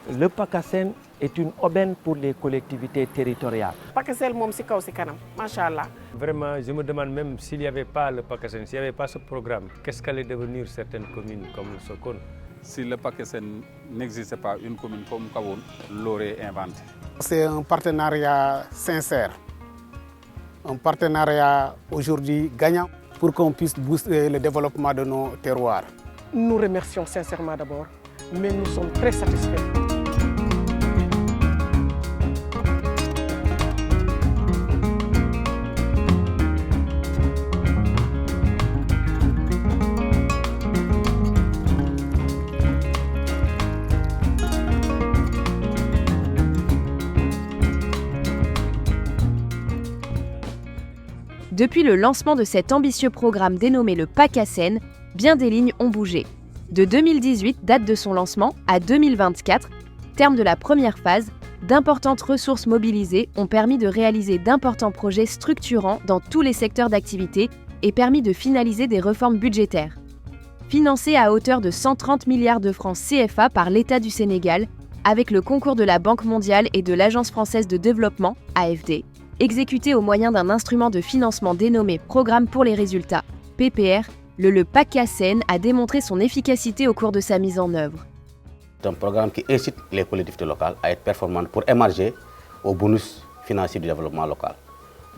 Le PACASEN est une aubaine pour les collectivités territoriales. PACASEN moom si kaw si kanam, machallah. Vraiment, je me demande même s'il n'y avait pas le PACASEN, s'il n'y avait pas ce programme, qu'est-ce qu'allaient devenir certaines communes comme Sokone? Si le PACASEN n'existait pas, une commune comme Kawon l'aurait inventé. C'est un partenariat sincère, un partenariat aujourd'hui gagnant pour qu'on puisse booster le développement de nos terroirs. Nous remercions sincèrement d'abord, mais nous sommes très satisfaits. Depuis le lancement de cet ambitieux programme dénommé le PACASEN, bien des lignes ont bougé. De 2018, date de son lancement, à 2024, terme de la première phase, d'importantes ressources mobilisées ont permis de réaliser d'importants projets structurants dans tous les secteurs d'activité et permis de finaliser des réformes budgétaires. Financées à hauteur de 130 milliards de francs CFA par l'État du Sénégal, avec le concours de la Banque mondiale et de l'Agence française de développement, AFD, exécuté au moyen d'un instrument de financement dénommé Programme pour les résultats, PPR, le PACASEN a démontré son efficacité au cours de sa mise en œuvre. C'est un programme qui incite les collectivités locales à être performantes pour émarger au bonus financier du développement local.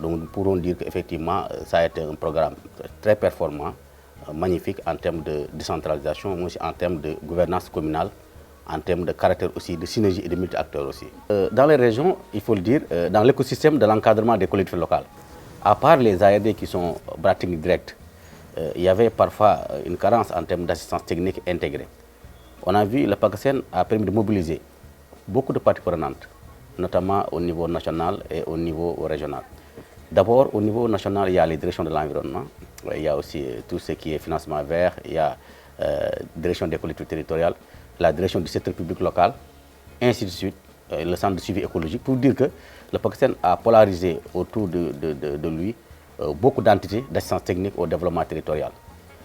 Donc nous pourrons dire qu'effectivement, ça a été un programme très performant, magnifique en termes de décentralisation, mais aussi en termes de gouvernance communale, en termes de caractère aussi, de synergie et de multi-acteurs aussi. Dans les régions, il faut le dire, dans l'écosystème de l'encadrement des collectivités locales, à part les ARD qui sont bras techniques directs, il y avait parfois une carence en termes d'assistance technique intégrée. On a vu le PACASEN a permis de mobiliser beaucoup de parties prenantes, notamment au niveau national et au niveau régional. D'abord, au niveau national, il y a les directions de l'environnement, il y a aussi tout ce qui est financement vert, il y a la direction des collectivités territoriales, la direction du secteur public local, ainsi de suite, le centre de suivi écologique, pour dire que le PACASEN a polarisé autour de lui beaucoup d'entités d'assistance technique au développement territorial.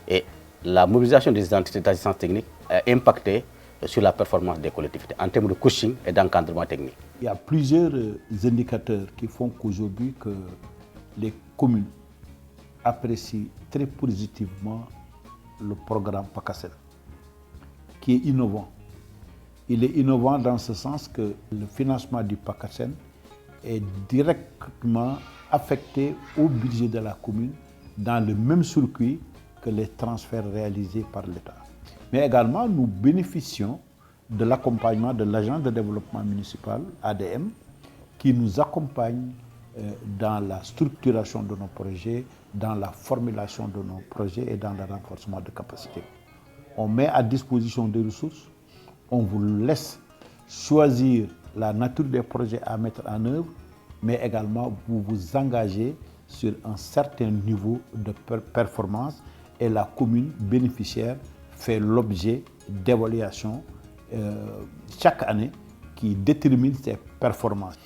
Et la mobilisation des entités d'assistance technique a impacté sur la performance des collectivités en termes de coaching et d'encadrement technique. Il y a plusieurs indicateurs qui font qu'aujourd'hui que les communes apprécient très positivement le programme PACASEN, qui est innovant. Il est innovant dans ce sens que le financement du PACASEN est directement affecté au budget de la commune dans le même circuit que les transferts réalisés par l'État. Mais également, nous bénéficions de l'accompagnement de l'agent de développement municipal, ADM, qui nous accompagne dans la structuration de nos projets, dans la formulation de nos projets et dans le renforcement de capacités. On met à disposition des ressources, on vous laisse choisir la nature des projets à mettre en œuvre, mais également vous vous engagez sur un certain niveau de performance et la commune bénéficiaire fait l'objet d'évaluations chaque année qui détermine ses performances.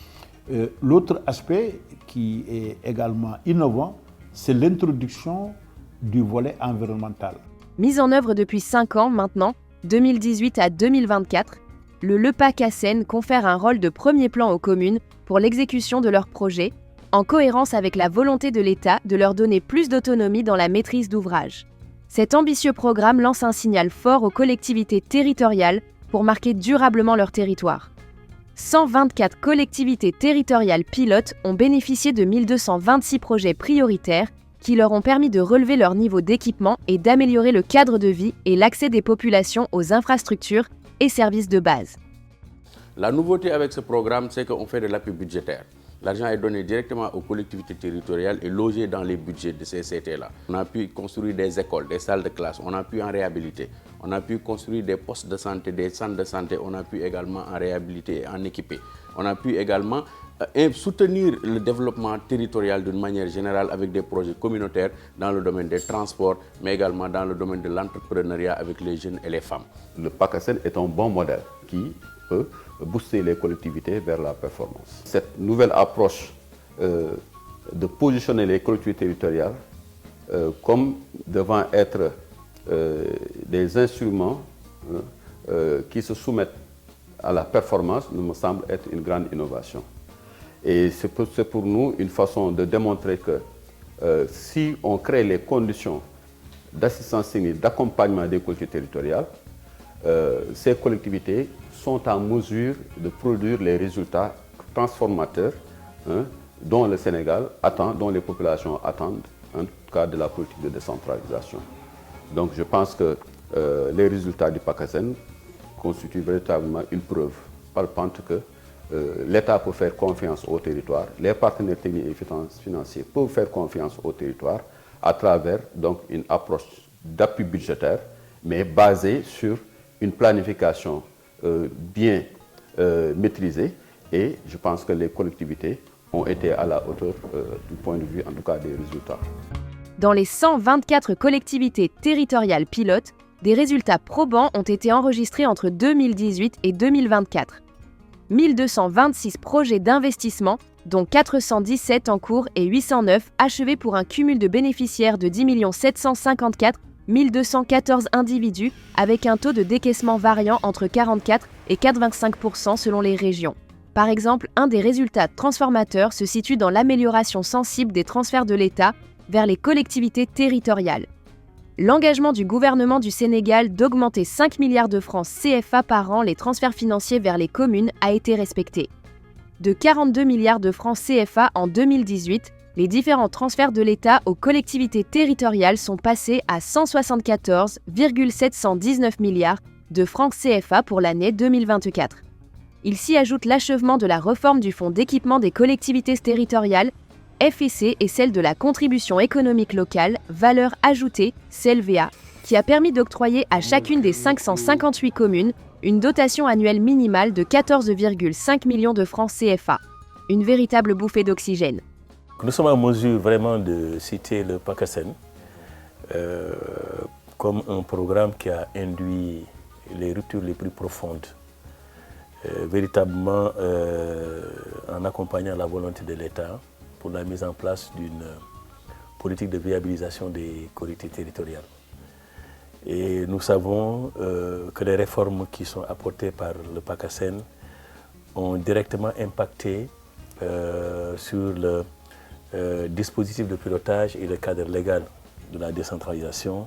L'autre aspect qui est également innovant, c'est l'introduction du volet environnemental. Mise en œuvre depuis 5 ans maintenant, 2018 à 2024, le PACASEN confère un rôle de premier plan aux communes pour l'exécution de leurs projets, en cohérence avec la volonté de l'État de leur donner plus d'autonomie dans la maîtrise d'ouvrage. Cet ambitieux programme lance un signal fort aux collectivités territoriales pour marquer durablement leur territoire. 124 collectivités territoriales pilotes ont bénéficié de 1226 projets prioritaires qui leur ont permis de relever leur niveau d'équipement et d'améliorer le cadre de vie et l'accès des populations aux infrastructures et services de base. La nouveauté avec ce programme, c'est qu'on fait de l'appui budgétaire. L'argent est donné directement aux collectivités territoriales et logé dans les budgets de ces CT-là. On a pu construire des écoles, des salles de classe, on a pu en réhabiliter. On a pu construire des postes de santé, des centres de santé, on a pu également en réhabiliter et en équiper. On a pu également soutenir le développement territorial d'une manière générale avec des projets communautaires dans le domaine des transports, mais également dans le domaine de l'entrepreneuriat avec les jeunes et les femmes. Le PACASEN est un bon modèle qui peut booster les collectivités vers la performance. Cette nouvelle approche de positionner les collectivités territoriales comme devant être des instruments qui se soumettent à la performance me semble être une grande innovation. Et c'est pour nous une façon de démontrer que si on crée les conditions d'assistance technique, d'accompagnement des collectivités territoriales, ces collectivités sont en mesure de produire les résultats transformateurs dont le Sénégal attend, dont les populations attendent, en tout cas de la politique de décentralisation. Donc je pense que les résultats du PACASEN constituent véritablement une preuve palpante que l'État peut faire confiance au territoire, les partenaires techniques et financiers peuvent faire confiance au territoire à travers donc une approche d'appui budgétaire, mais basée sur une planification bien maîtrisée, et je pense que les collectivités ont été à la hauteur du point de vue en tout cas des résultats. Dans les 124 collectivités territoriales pilotes, des résultats probants ont été enregistrés entre 2018 et 2024. 1226 projets d'investissement, dont 417 en cours et 809 achevés pour un cumul de bénéficiaires de 10 754 214 individus, avec un taux de décaissement variant entre 44 et 85% selon les régions. Par exemple, un des résultats transformateurs se situe dans l'amélioration sensible des transferts de l'État vers les collectivités territoriales. L'engagement du gouvernement du Sénégal d'augmenter 5 milliards de francs CFA par an les transferts financiers vers les communes a été respecté. De 42 milliards de francs CFA en 2018, les différents transferts de l'État aux collectivités territoriales sont passés à 174,719 milliards de francs CFA pour l'année 2024. Il s'y ajoute l'achèvement de la réforme du Fonds d'équipement des collectivités territoriales, FEC, et celle de la contribution économique locale, valeur ajoutée, CLVA, qui a permis d'octroyer à chacune des 558 communes une dotation annuelle minimale de 14,5 millions de francs CFA. Une véritable bouffée d'oxygène. Nous sommes en mesure vraiment de citer le PACASEN comme un programme qui a induit les ruptures les plus profondes, véritablement en accompagnant la volonté de l'État pour la mise en place d'une politique de viabilisation des collectivités territoriales. Et nous savons que les réformes qui sont apportées par le PACASEN ont directement impacté sur le dispositif de pilotage et le cadre légal de la décentralisation,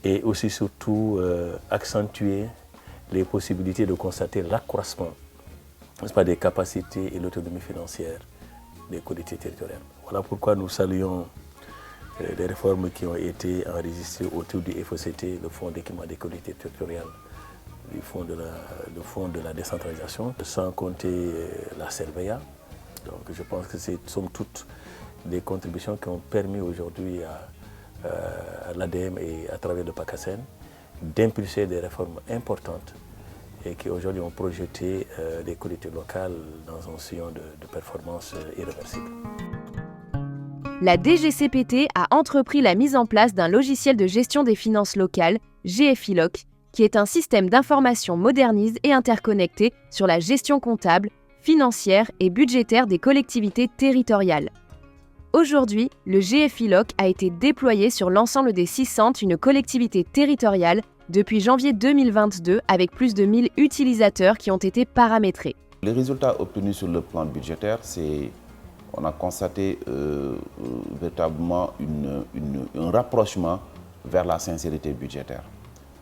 et aussi surtout accentuer les possibilités de constater l'accroissement des capacités et l'autonomie financière des collectivités territoriales. Voilà pourquoi nous saluons les réformes qui ont été enregistrées autour du FECT, le Fonds d'équipement des collectivités territoriales, le Fonds de la décentralisation, sans compter la CLVA. Donc je pense que ce sont toutes des contributions qui ont permis aujourd'hui à l'ADM et à travers le PACASEN d'impulser des réformes importantes et qui aujourd'hui ont projeté les collectivités locales dans un sillon de performance irréversible. La DGCPT a entrepris la mise en place d'un logiciel de gestion des finances locales, GFILOC, qui est un système d'information modernisé et interconnecté sur la gestion comptable, financière et budgétaire des collectivités territoriales. Aujourd'hui, le GFILOC a été déployé sur l'ensemble des 601 collectivités territoriales depuis janvier 2022 avec plus de 1000 utilisateurs qui ont été paramétrés. Les résultats obtenus sur le plan budgétaire, on a constaté véritablement un rapprochement vers la sincérité budgétaire.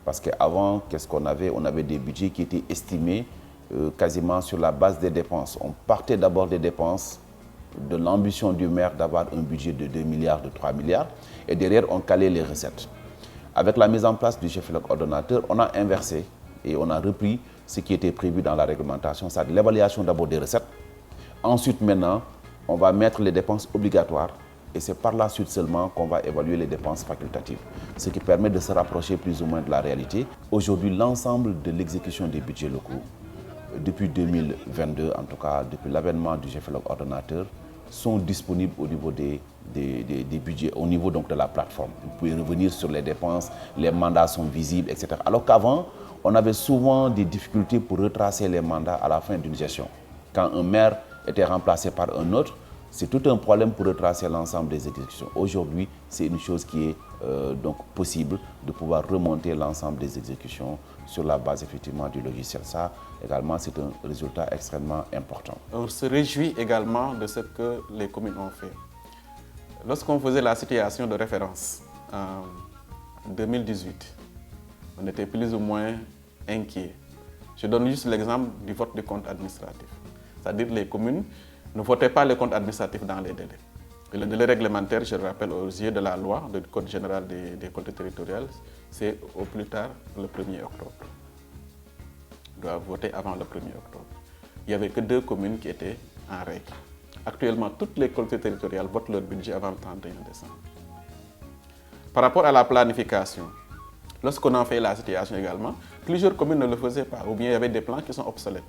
Parce qu'avant, qu'est-ce qu'on avait? On avait des budgets qui étaient estimés quasiment sur la base des dépenses. On partait d'abord des dépenses, de l'ambition du maire d'avoir un budget de 2 milliards, de 3 milliards, et derrière on calait les recettes. Avec la mise en place du GFILOC ordonnateur, on a inversé et on a repris ce qui était prévu dans la réglementation, c'est-à-dire l'évaluation d'abord des recettes. Ensuite, maintenant, on va mettre les dépenses obligatoires et c'est par la suite seulement qu'on va évaluer les dépenses facultatives, ce qui permet de se rapprocher plus ou moins de la réalité. Aujourd'hui, l'ensemble de l'exécution des budgets locaux, depuis 2022 en tout cas, depuis l'avènement du GFILOC ordonnateur, sont disponibles au niveau des budgets, au niveau donc de la plateforme. Vous pouvez revenir sur les dépenses, les mandats sont visibles, etc. Alors qu'avant, on avait souvent des difficultés pour retracer les mandats à la fin d'une gestion. Quand un maire était remplacé par un autre, c'est tout un problème pour retracer l'ensemble des exécutions. Aujourd'hui, c'est une chose qui est donc possible de pouvoir remonter l'ensemble des exécutions sur la base effectivement du logiciel. Ça également, c'est un résultat extrêmement important. On se réjouit également de ce que les communes ont fait. Lorsqu'on faisait la situation de référence en 2018, on était plus ou moins inquiets. Je donne juste l'exemple du vote du compte administratif. C'est-à-dire que les communes ne votaient pas le compte administratif dans les délais. Et le délai réglementaire, je le rappelle, aux yeux de la loi, du Code général des collectivités territoriales, c'est au plus tard le 1er octobre. On doit voter avant le 1er octobre. Il n'y avait que 2 communes qui étaient en règle. Actuellement, toutes les collectivités territoriales votent leur budget avant le 31 décembre. Par rapport à la planification, lorsqu'on a fait la situation également, plusieurs communes ne le faisaient pas, ou bien il y avait des plans qui sont obsolètes.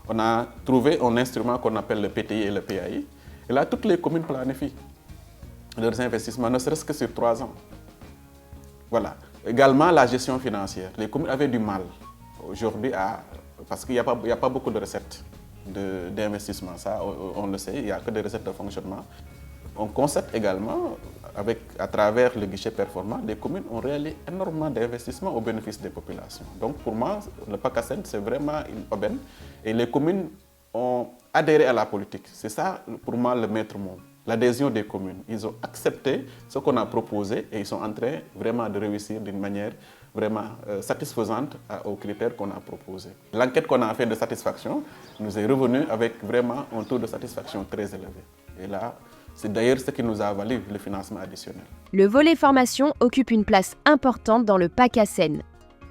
On a trouvé un instrument qu'on appelle le PTI et le PAI, et là, toutes les communes planifient leurs investissements, ne serait-ce que sur 3 ans. Voilà. Également, la gestion financière. Les communes avaient du mal aujourd'hui, parce qu'il n'y a pas beaucoup de recettes d'investissement. Ça, on le sait, il n'y a que des recettes de fonctionnement. On constate également, à travers le guichet performant, les communes ont réalisé énormément d'investissements au bénéfice des populations. Donc pour moi, le PACASEN, c'est vraiment une aubaine. Et les communes ont adhéré à la politique. C'est ça, pour moi, le maître mot. L'adhésion des communes. Ils ont accepté ce qu'on a proposé et ils sont en train vraiment de réussir d'une manière vraiment satisfaisante aux critères qu'on a proposés. L'enquête qu'on a fait de satisfaction nous est revenue avec vraiment un taux de satisfaction très élevé. Et là, c'est d'ailleurs ce qui nous a valu le financement additionnel. Le volet formation occupe une place importante dans le PACASEN.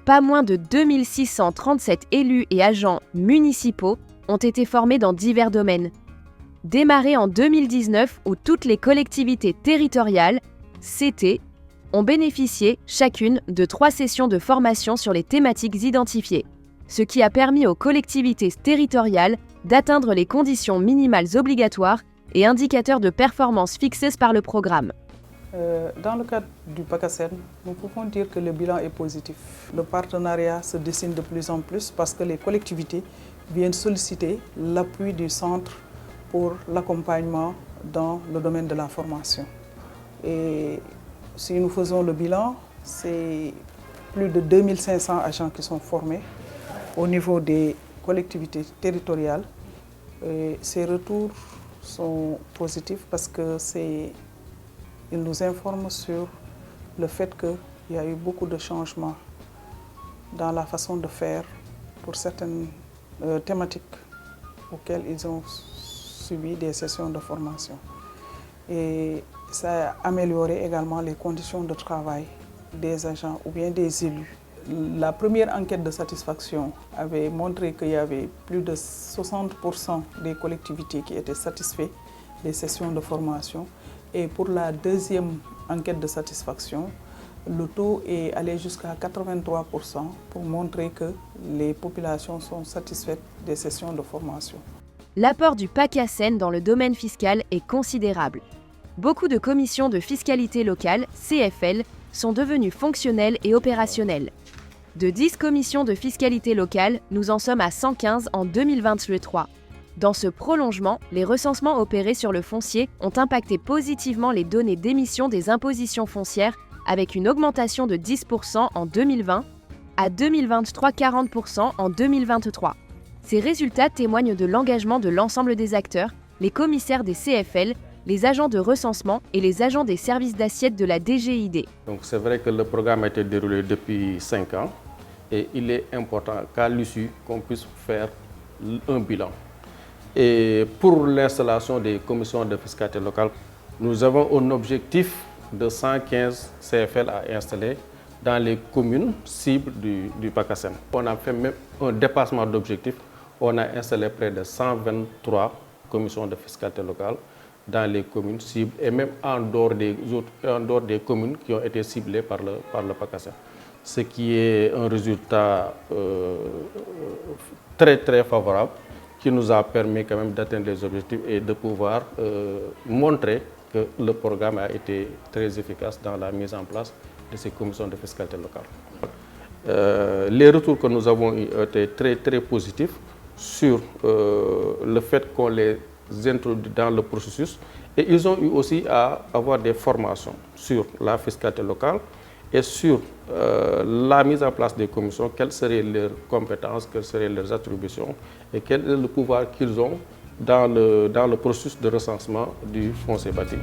Pas moins de 2637 élus et agents municipaux ont été formés dans divers domaines. Démarré en 2019 où toutes les collectivités territoriales, CT, ont bénéficié chacune de 3 sessions de formation sur les thématiques identifiées, ce qui a permis aux collectivités territoriales d'atteindre les conditions minimales obligatoires et indicateurs de performance fixés par le programme. Dans le cadre du PACASEN, nous pouvons dire que le bilan est positif. Le partenariat se dessine de plus en plus parce que les collectivités viennent solliciter l'appui du centre pour l'accompagnement dans le domaine de la formation. Et si nous faisons le bilan, c'est plus de 2500 agents qui sont formés au niveau des collectivités territoriales. Et ces retours sont positifs parce qu'ils nous informent sur le fait qu'il y a eu beaucoup de changements dans la façon de faire pour certaines thématiques auxquelles ils ont subi des sessions de formation. Et ça a amélioré également les conditions de travail des agents ou bien des élus. La première enquête de satisfaction avait montré qu'il y avait plus de 60% des collectivités qui étaient satisfaites des sessions de formation. Et pour la deuxième enquête de satisfaction, le taux est allé jusqu'à 83% pour montrer que les populations sont satisfaites des sessions de formation. L'apport du PACASEN dans le domaine fiscal est considérable. Beaucoup de commissions de fiscalité locale, CFL, sont devenues fonctionnelles et opérationnelles. De 10 commissions de fiscalité locale, nous en sommes à 115 en 2023. Dans ce prolongement, les recensements opérés sur le foncier ont impacté positivement les données d'émission des impositions foncières avec une augmentation de 10% en 2020 à 2023 40% en 2023. Ces résultats témoignent de l'engagement de l'ensemble des acteurs, les commissaires des CFL, les agents de recensement et les agents des services d'assiette de la DGID. Donc c'est vrai que le programme a été déroulé depuis 5 ans et il est important qu'à l'issue qu'on puisse faire un bilan. Et pour l'installation des commissions de fiscalité locale, nous avons un objectif de 115 CFL à installer dans les communes cibles du PACASEN. On a fait même un dépassement d'objectif. On a installé près de 123 commissions de fiscalité locale dans les communes cibles et même en dehors des communes qui ont été ciblées par le PACASEN. Ce qui est un résultat très très favorable qui nous a permis quand même d'atteindre les objectifs et de pouvoir montrer que le programme a été très efficace dans la mise en place de ces commissions de fiscalité locale. Les retours que nous avons eus étaient très très positifs sur le fait qu'on les introduit dans le processus et ils ont eu aussi à avoir des formations sur la fiscalité locale et sur la mise en place des commissions, quelles seraient leurs compétences, quelles seraient leurs attributions et quel est le pouvoir qu'ils ont dans le processus de recensement du foncier bâti.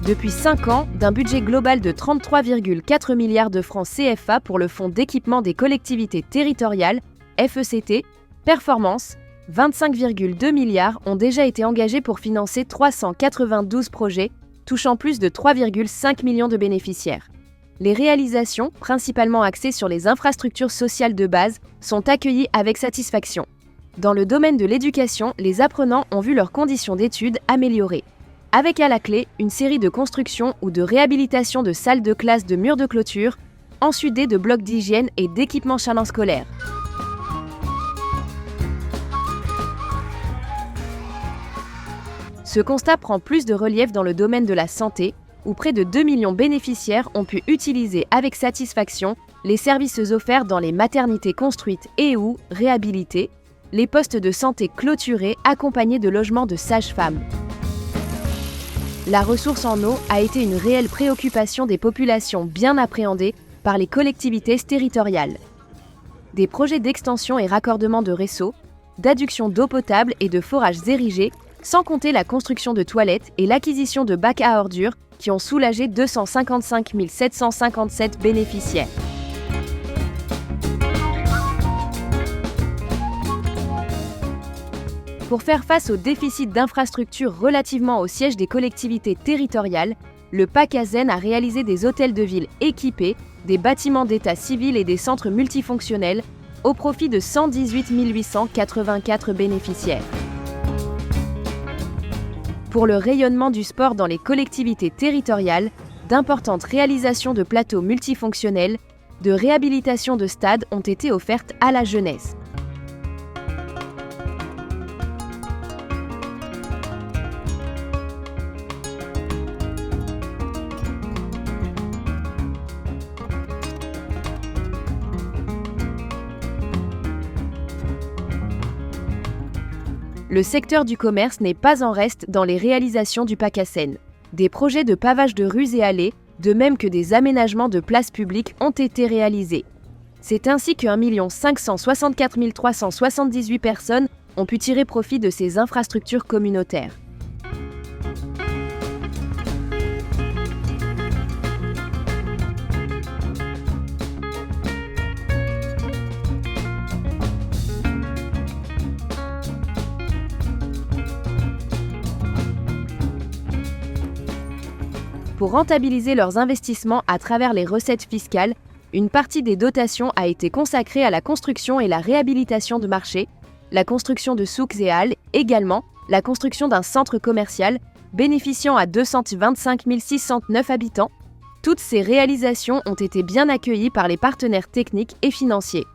Depuis 5 ans, d'un budget global de 33,4 milliards de francs CFA pour le Fonds d'équipement des collectivités territoriales, FECT, Performance, 25,2 milliards ont déjà été engagés pour financer 392 projets, touchant plus de 3,5 millions de bénéficiaires. Les réalisations, principalement axées sur les infrastructures sociales de base, sont accueillies avec satisfaction. Dans le domaine de l'éducation, les apprenants ont vu leurs conditions d'études améliorées. Avec à la clé une série de constructions ou de réhabilitation de salles de classe de murs de clôture, ensuite de blocs d'hygiène et d'équipements chalands scolaires. Ce constat prend plus de relief dans le domaine de la santé, où près de 2 millions de bénéficiaires ont pu utiliser avec satisfaction les services offerts dans les maternités construites et ou réhabilitées, les postes de santé clôturés accompagnés de logements de sages-femmes. La ressource en eau a été une réelle préoccupation des populations bien appréhendées par les collectivités territoriales. Des projets d'extension et raccordement de réseaux, d'adduction d'eau potable et de forages érigés, sans compter la construction de toilettes et l'acquisition de bacs à ordures qui ont soulagé 255 757 bénéficiaires. Pour faire face au déficit d'infrastructures relativement au siège des collectivités territoriales, le PACASEN a réalisé des hôtels de ville équipés, des bâtiments d'état civil et des centres multifonctionnels au profit de 118 884 bénéficiaires. Pour le rayonnement du sport dans les collectivités territoriales, d'importantes réalisations de plateaux multifonctionnels, de réhabilitation de stades ont été offertes à la jeunesse. Le secteur du commerce n'est pas en reste dans les réalisations du PACASEN. Des projets de pavage de rues et allées, de même que des aménagements de places publiques ont été réalisés. C'est ainsi que 1 564 378 personnes ont pu tirer profit de ces infrastructures communautaires. Pour rentabiliser leurs investissements à travers les recettes fiscales, une partie des dotations a été consacrée à la construction et la réhabilitation de marchés, la construction de souks et halles, également la construction d'un centre commercial bénéficiant à 225 609 habitants. Toutes ces réalisations ont été bien accueillies par les partenaires techniques et financiers.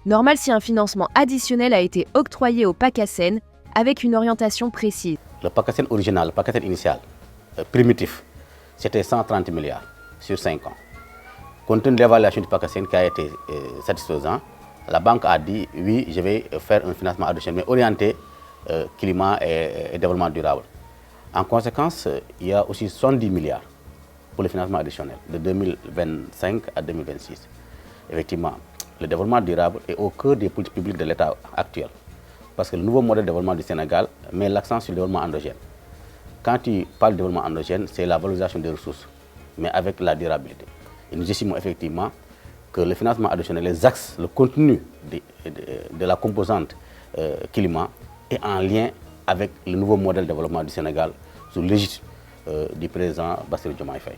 Normal si un financement additionnel a été octroyé au PACASEN avec une orientation précise. Le PACASEN original, le PACASEN initial, primitif, c'était 130 milliards sur 5 ans. Compte tenu de l'évaluation du PACASEN qui a été satisfaisant, la banque a dit oui, je vais faire un financement additionnel, mais orienté climat et développement durable. En conséquence, il y a aussi 70 milliards pour le financement additionnel de 2025 à 2026. Effectivement, le développement durable est au cœur des politiques publiques de l'État actuel. Parce que le nouveau modèle de développement du Sénégal met l'accent sur le développement endogène. Quand il parle de développement endogène, c'est la valorisation des ressources, mais avec la durabilité. Et nous estimons effectivement que le financement additionnel, les axes, le contenu de la composante climat est en lien avec le nouveau modèle de développement du Sénégal sous l'égide du président Bassirou Diomaye Faye.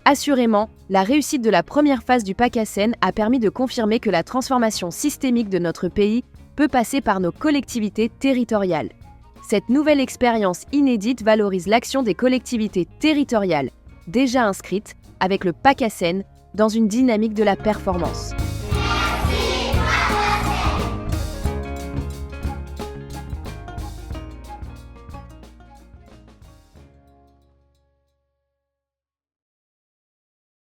Assurément, la réussite de la première phase du PACASEN a permis de confirmer que la transformation systémique de notre pays peut passer par nos collectivités territoriales. Cette nouvelle expérience inédite valorise l'action des collectivités territoriales, déjà inscrites, avec le PACASEN, dans une dynamique de la performance.